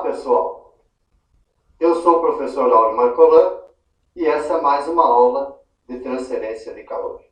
Olá, pessoal. Eu sou o professor Lauro Marcolan e essa é mais uma aula de transferência de calor.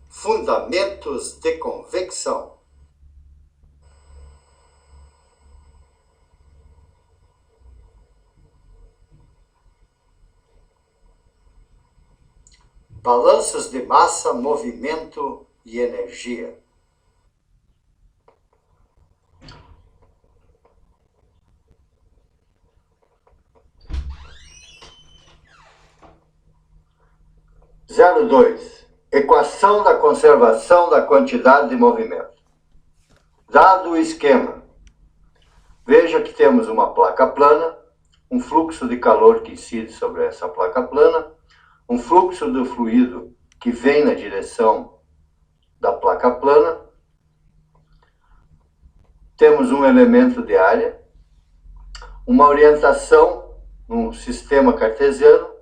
Fundamentos de convecção. Balanços de massa, movimento e energia. Zero dois. Equação da conservação da quantidade de movimento. Dado o esquema, veja que temos uma placa plana, um fluxo de calor que incide sobre essa placa plana, um fluxo do fluido que vem na direção da placa plana, temos um elemento de área, uma orientação num sistema cartesiano,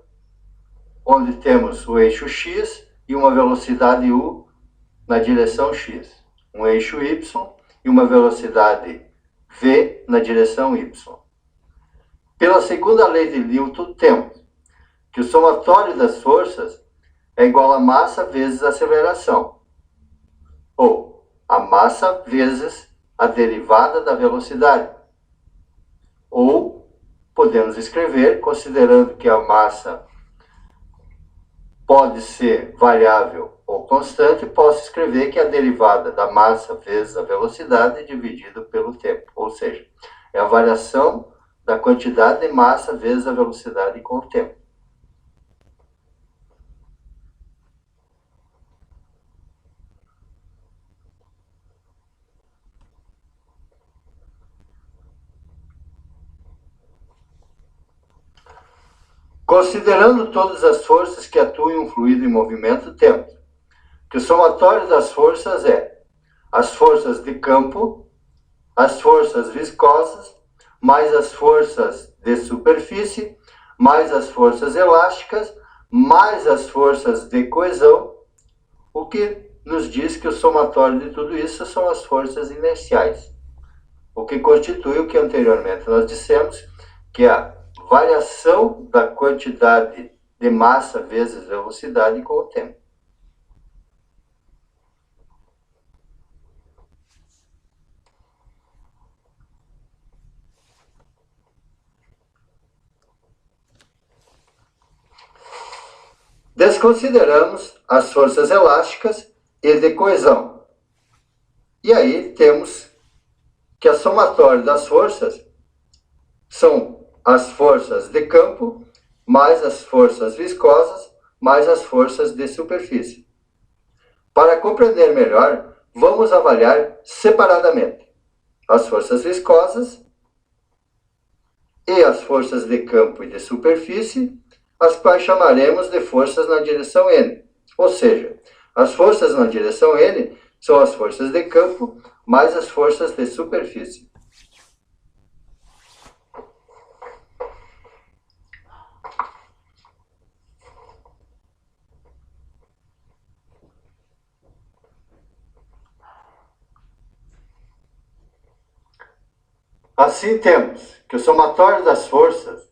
onde temos o eixo x e uma velocidade u na direção x, um eixo y e uma velocidade v na direção y. Pela segunda lei de Newton, temos que o somatório das forças é igual a massa vezes a aceleração, ou a massa vezes a derivada da velocidade. Ou podemos escrever, considerando que a massa pode ser variável ou constante, posso escrever que a derivada da massa vezes a velocidade dividido pelo tempo. Ou seja, é a variação da quantidade de massa vezes a velocidade com o tempo. Considerando todas as forças que atuam em um fluido em movimento, temos que o somatório das forças é as forças de campo, as forças viscosas, mais as forças de superfície, mais as forças elásticas, mais as forças de coesão, o que nos diz que o somatório de tudo isso são as forças inerciais, o que constitui o que anteriormente nós dissemos, que é a variação da quantidade de massa vezes velocidade com o tempo. Desconsideramos as forças elásticas e de coesão. E aí temos que a somatória das forças são as forças de campo, mais as forças viscosas, mais as forças de superfície. Para compreender melhor, vamos avaliar separadamente as forças viscosas e as forças de campo e de superfície, as quais chamaremos de forças na direção N. Ou seja, as forças na direção N são as forças de campo mais as forças de superfície. Assim temos que o somatório das forças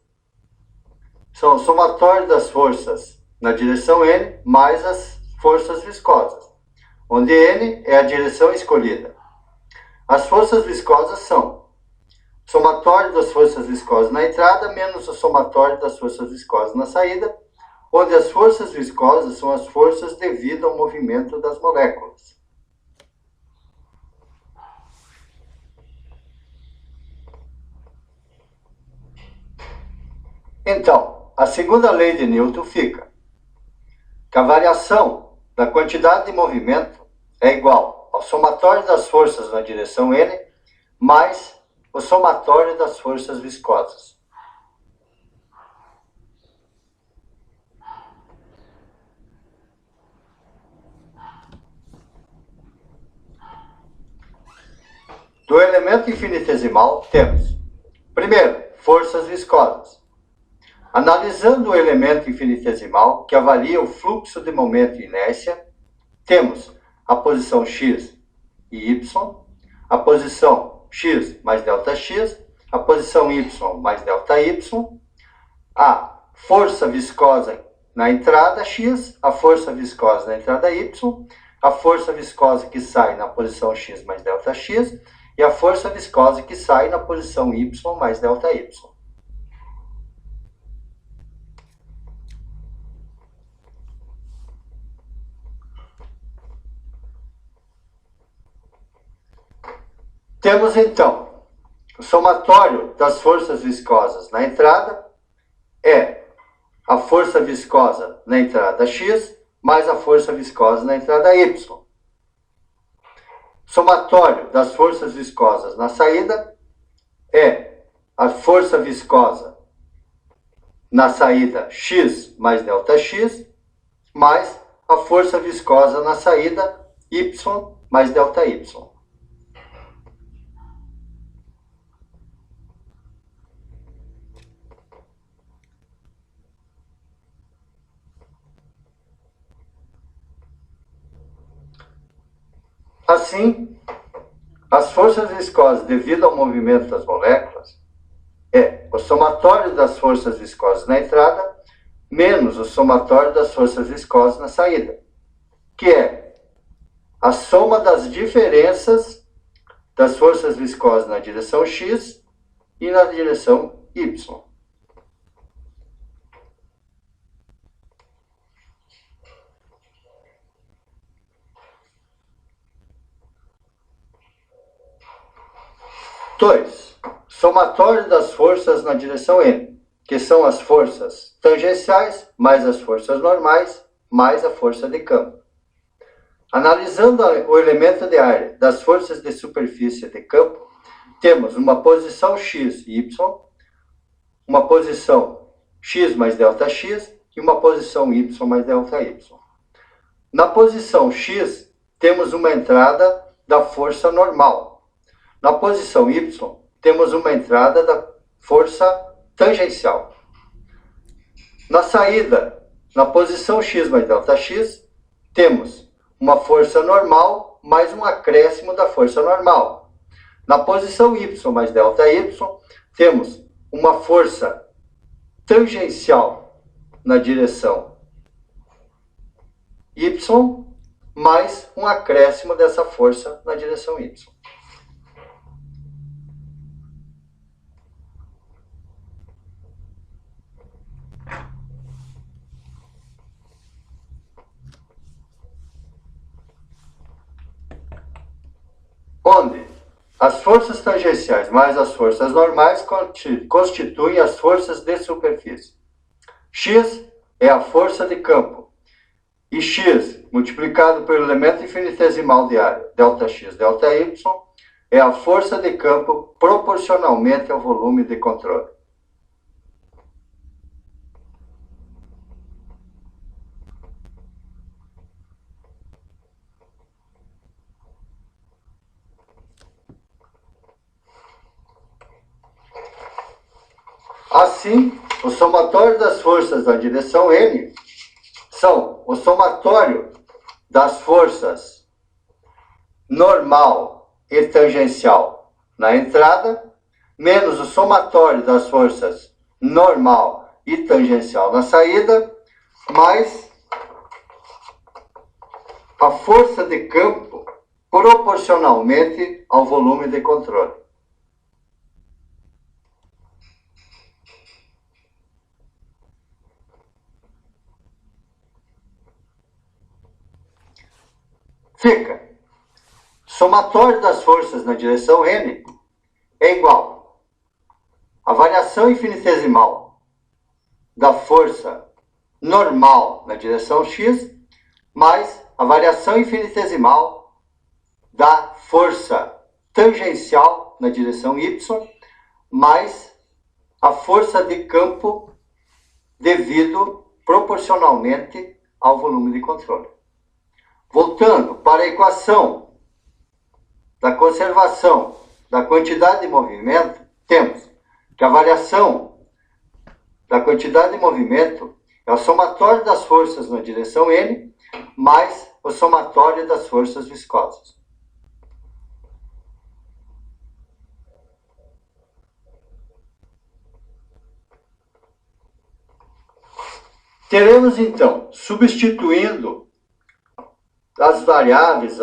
são o somatório das forças na direção N mais as forças viscosas, onde N é a direção escolhida. As forças viscosas são o somatório das forças viscosas na entrada menos o somatório das forças viscosas na saída, onde as forças viscosas são as forças devido ao movimento das moléculas. Então, a segunda lei de Newton fica que a variação da quantidade de movimento é igual ao somatório das forças na direção n mais o somatório das forças viscosas. Do elemento infinitesimal temos, primeiro, forças viscosas. Analisando o elemento infinitesimal, que avalia o fluxo de momento e inércia, temos a posição x e y, a posição x mais ΔX, a posição y mais ΔY, a força viscosa na entrada x, a força viscosa na entrada y, a força viscosa que sai na posição x mais ΔX e a força viscosa que sai na posição y mais ΔY. Temos, então, o somatório das forças viscosas na entrada é a força viscosa na entrada x mais a força viscosa na entrada y. Somatório das forças viscosas na saída é a força viscosa na saída x mais ΔX mais a força viscosa na saída y mais ΔY. Assim, as forças viscosas devido ao movimento das moléculas é o somatório das forças viscosas na entrada menos o somatório das forças viscosas na saída, que é a soma das diferenças das forças viscosas na direção x e na direção y. Dois, somatório das forças na direção n, que são as forças tangenciais, mais as forças normais, mais a força de campo. Analisando o elemento de área das forças de superfície de campo, temos uma posição x e y, uma posição x mais ΔX e uma posição y mais ΔY. Na posição x, temos uma entrada da força normal. Na posição y, temos uma entrada da força tangencial. Na saída, na posição x mais ΔX, temos uma força normal mais um acréscimo da força normal. Na posição y mais ΔY, temos uma força tangencial na direção y mais um acréscimo dessa força na direção y. Onde as forças tangenciais mais as forças normais constituem as forças de superfície. X é a força de campo, e x multiplicado pelo elemento infinitesimal de área, ΔX, ΔY, é a força de campo proporcionalmente ao volume de controle. Assim, o somatório das forças na direção n são o somatório das forças normal e tangencial na entrada, menos o somatório das forças normal e tangencial na saída, mais a força de campo proporcionalmente ao volume de controle. Fica, somatório das forças na direção n é igual a variação infinitesimal da força normal na direção x, mais a variação infinitesimal da força tangencial na direção y, mais a força de campo devido proporcionalmente ao volume de controle. Voltando para a equação da conservação da quantidade de movimento, temos que a variação da quantidade de movimento é o somatório das forças na direção n mais o somatório das forças viscosas. Teremos, então, substituindo as variáveis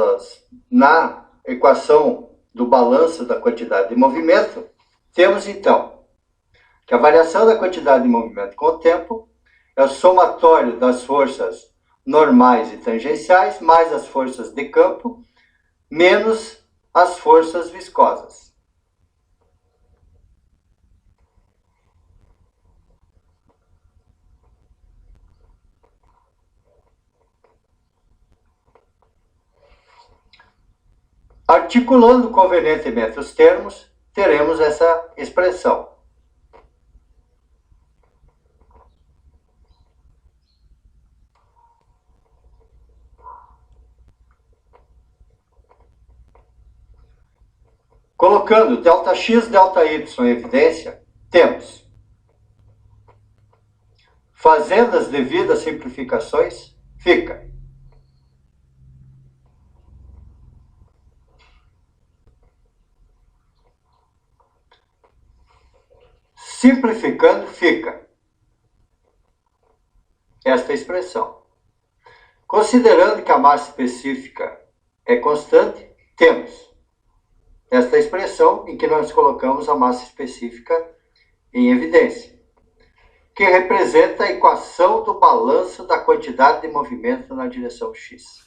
na equação do balanço da quantidade de movimento, temos, então, que a variação da quantidade de movimento com o tempo é o somatório das forças normais e tangenciais, mais as forças de campo, menos as forças viscosas. Articulando convenientemente os termos, teremos essa expressão. Colocando ΔX, ΔY em evidência, temos, fazendo as devidas simplificações, fica simplificando, fica esta expressão. Considerando que a massa específica é constante, temos esta expressão em que nós colocamos a massa específica em evidência, que representa a equação do balanço da quantidade de movimento na direção x.